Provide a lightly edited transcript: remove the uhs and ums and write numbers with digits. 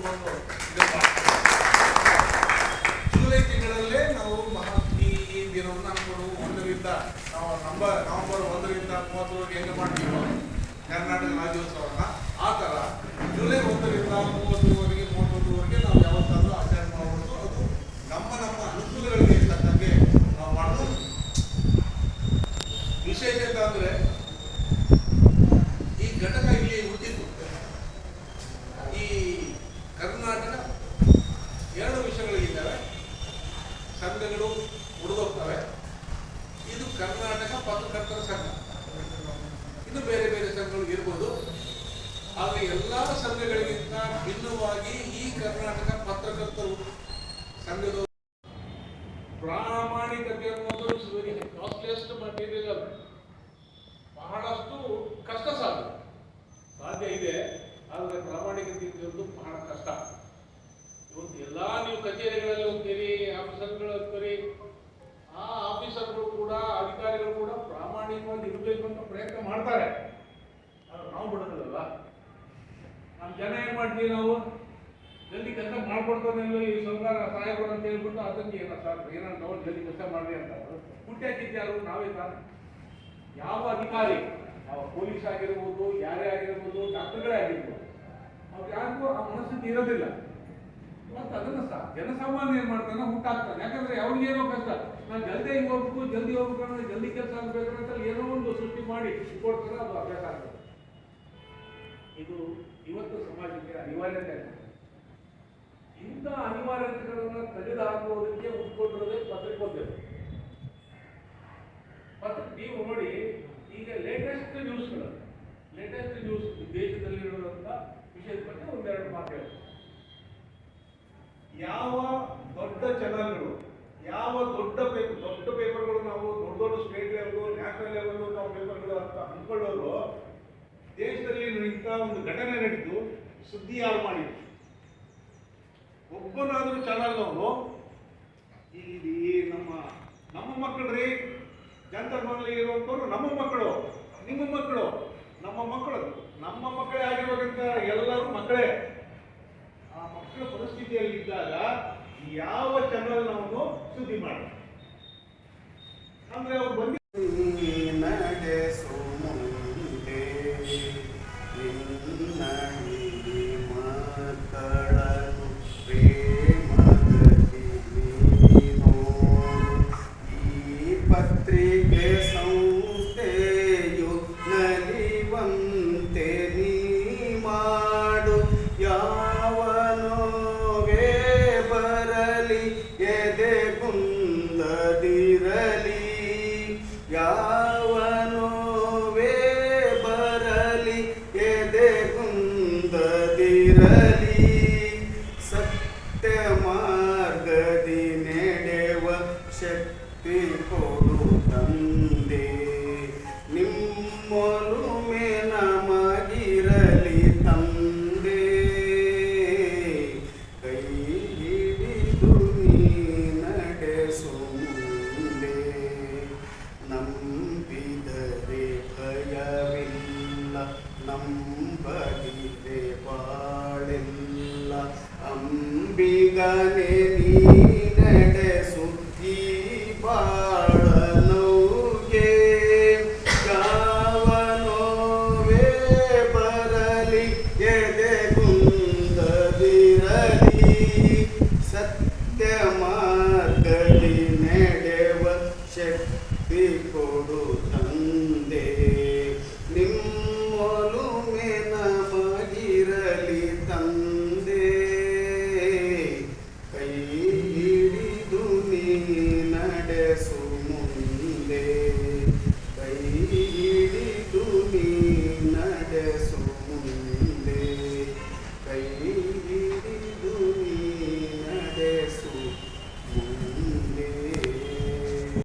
ಕೂತ್ಕೊಂಡು ಜುಲೈ ತಿಂಗಳಲ್ಲೇ ನಾವು ಈ ದಿನವನ್ನು ಅನ್ಕೊಂಡು 1ರಿಂದ ನಾವು ನವೆಂಬರ್ 1ರಿಂದ 30ರವರೆಗೆ ಹೆಂಗೆ ಮಾಡ್ತೀವೋ ಕರ್ನಾಟಕ ರಾಜ್ಯೋತ್ಸವನ ಆ ಥರ ಜುಲೈ 1ರಿಂದ 31ರವರೆಗೆ ನಾವು ಯಾವತ್ತಾದ್ರೂ ಆಚರಣೆ ಮಾಡ್ಬೋದು. ಅದು ನಮ್ಮ ಅನುಕೂಲಗಳಿಗೆ ತಕ್ಕಂಗೆ ನಾವು ಮಾಡೋದು. ವಿಶೇಷತೆ ಅಂದರೆ ಈ ಘಟಕ ಇಲ್ಲಿ ಹುಟ್ಟಿದ್ದು ಈ ಕರ್ನಾಟಕ 2 ವಿಷಯಗಳಿದ್ದಾವೆ. ಸಂಘಗಳು ಉಳಿದೋಗ್ತವೆ. ಇದು ಕರ್ನಾಟಕ ಪತ್ರಕರ್ತರ ಸಂಘ, ಇನ್ನು ಬೇರೆ ಬೇರೆ ಸಂಘಗಳು ಇರ್ಬೋದು. ಆದರೆ ಎಲ್ಲ ಸಂಘಗಳಿಗಿಂತ ಭಿನ್ನವಾಗಿ ಈ ಕರ್ನಾಟಕ ಪತ್ರಕರ್ತರು ಸಂಘದ ಪ್ರಾಮಾಣಿಕತೆ ಅನ್ನೋದು ಕಾಸ್ಟ್ಲಿಯೆಸ್ಟ್ ಮಟೀರಿಯಲ್. ಬಹಳಷ್ಟು ಕಷ್ಟ ಸಾಧ್ಯ ಇದೆ, ಆದರೆ ಪ್ರಾಮಾಣಿಕತೆ ಇರೋದು ಬಹಳ ಕಷ್ಟ. ಇವತ್ತು ಎಲ್ಲ ನೀವು ಕಚೇರಿಗಳಲ್ಲಿ ಹೋಗ್ತೀರಿ, ಆಫೀಸರ್ಗಳು ಹೋಗ್ತೀರಿ, ಆ ಆಫೀಸರ್ಗಳು ಕೂಡ ಅಧಿಕಾರಿಗಳು ಕೂಡ ಪ್ರಾಮಾಣಿಕವಾಗಿ ಇರಬೇಕು ಅಂತ ಪ್ರಯತ್ನ ಮಾಡ್ತಾರೆ. ನಾವು ಬಿಡೋದಿಲ್ಲ. ನಮ್ಮ ಜನ ಏನು ಮಾಡ್ತೀವಿ, ನಾವು ಜಲ್ದಿ ಕೆಲಸ ಮಾಡ್ಕೊಡ್ತಾನೆ ಈ ಸರ್ಕಾರ ಸಹಾಯಗಳು ಅಂತ ಹೇಳ್ಬಿಟ್ಟು ಅದಕ್ಕೆ ಏನಾದ್ರು ನಾವು ಜಲ್ದಿ ಕೆಲಸ ಮಾಡಲಿ ಅಂತ ಹುಟ್ಟಿ ಹಾಕಿದ್ದು ಯಾರು? ನಾವೇ ತಾನೆ. ಯಾವ ಅಧಿಕಾರಿ, ಯಾವ ಪೊಲೀಸ್ ಆಗಿರ್ಬೋದು, ಯಾರೇ ಆಗಿರ್ಬೋದು, ಡಾಕ್ಟರ್ಗಳೇ ಆಗಿರ್ಬೋದು, ಅವ್ರು ಯಾರಿಗೂ ಆ ಮನಸ್ಥಿತಿ ಇರೋದಿಲ್ಲ. ಮತ್ತು ಅದನ್ನು ಜನಸಾಮಾನ್ಯ ಏನು ಮಾಡ್ತಾನೆ, ಹುಟ್ಟಾಗ್ತಾನೆ. ಯಾಕಂದ್ರೆ ಅವ್ರಿಗೇನೋ ಕಷ್ಟ, ನಾನು ಜಲ್ದಿ ಹೋಗ್ಬೇಕು, ಜಲ್ದಿ ಹೋಗ್ಬೇಕು, ಜಲ್ದಿ ಕೆಲಸ ಆಗ್ಬೇಕಂತ ಏನೋ ಒಂದು ಸೃಷ್ಟಿ ಮಾಡಿ ಕೊಡ್ತಾರೆ. ಅದು ಅಭ್ಯಾಸ ಆಗ್ತದೆ. ಇದು ಇವತ್ತು ಸಮಾಜಕ್ಕೆ ಅನಿವಾರ್ಯತೆ ಆಗ್ತದೆ. ಇಂಥ ಅನಿವಾರ್ಯತೆಗಳನ್ನು ತೆಗೆದುಹಾಕುವುದಕ್ಕೆ ಉಟ್ಕೊಂಡಿರೋದೇ ಪತ್ರಿಕೋದ್ಯಮ. ನೀವು ನೋಡಿ, ಈಗ ಲೇಟೆಸ್ಟ್ ನ್ಯೂಸ್ ದೇಶದಲ್ಲಿರುವಂಥ ವಿಷಯದ ಬಗ್ಗೆ ಒಂದೆರಡು ಮಾತು ಹೇಳ್ತಾರೆ. ಯಾವ ದೊಡ್ಡ ಚಾನಲ್ಗಳು, ಯಾವ ದೊಡ್ಡ ಪೇಪರ್ಗಳು, ನಾವು ದೊಡ್ಡ ಸ್ಟೇಟ್ ಲೆವೆಲ್, ನ್ಯಾಷನಲ್ ಲೆವೆಲ್ ನಾವು ಪೇಪರ್ಗಳು ಅಂತ ಅಂದ್ಕೊಳ್ಳೋರು ದೇಶದಲ್ಲಿ ಇಂಥ ಒಂದು ಘಟನೆ ನಡೀತು, ಸುದ್ದಿ ಯಾರು ಮಾಡಿದ್ರು? ಒಬ್ಬನಾದರೂ ಚಾನಲ್ನವರು ಈ ನಮ್ಮ ಮಕ್ಕಳ್ರಿ, ಜನತಾ ಭವನಲ್ಲಿ ಇರುವಂಥವ್ರು ನಮ್ಮ ಮಕ್ಕಳು, ನಿಮ್ಮ ಮಕ್ಕಳು, ನಮ್ಮ ಮಕ್ಕಳೇ ಆಗಿರುವಂಥ ಎಲ್ಲರೂ ಮಕ್ಕಳೇ. ಆ ಮಕ್ಕಳ ಪರಿಸ್ಥಿತಿಯಲ್ಲಿ ಇದ್ದಾಗ ಯಾವ ಚಾನಲ್ ನಾವು ಸುದ್ದಿ ಮಾಡಿ ಅಂದ್ರೆ ಅವ್ರು ಬಂದು ಪತ್ರಿಕೆ ಸಂಸ್ಥೆಯು ನಲಿವಂತೆ ನೀ ಮಾಡು. ಯಾವನೋಗೆ ಬರಲಿ ಎದೆ ಕುಂದದಿರಲಿ, ಯಾವನೋವೆ ಬರಲಿ ಎದೆ ಕುಂದದಿರಲಿ. ಸತ್ಯ ಮಾರ್ಗದಿ ನಡೆವ ಶಕ್ತಿ ಕೊಡು ತಂದೆ, ನಿಮ್ಮೊಲುಮೆ ನಮಗಿರಲಿ ತಂದೆ. ಕೈ ಹಿಡಿದು ನೀ ನಡೆಸು ಮುಂದೆ, ನಂಬಿದರೆ ಭಯವಿಲ್ಲ, ನಂಬದಿದೆ ಬಾಳೆಲ್ಲ. ಅಂಬಿಗನೆ ನೀ ನಡೆಸು ಈ ಬಾಳನೌಗೆ. ಯಾವನೋವೆ ಬರಲಿ ಎದೆ ಕುಂದದಿರಲಿ, ಸತ್ಯ ಮಾರ್ಗದಿ ನಡೆವ ಶಕ್ತಿ ಕೊಡು ತಂದೆ.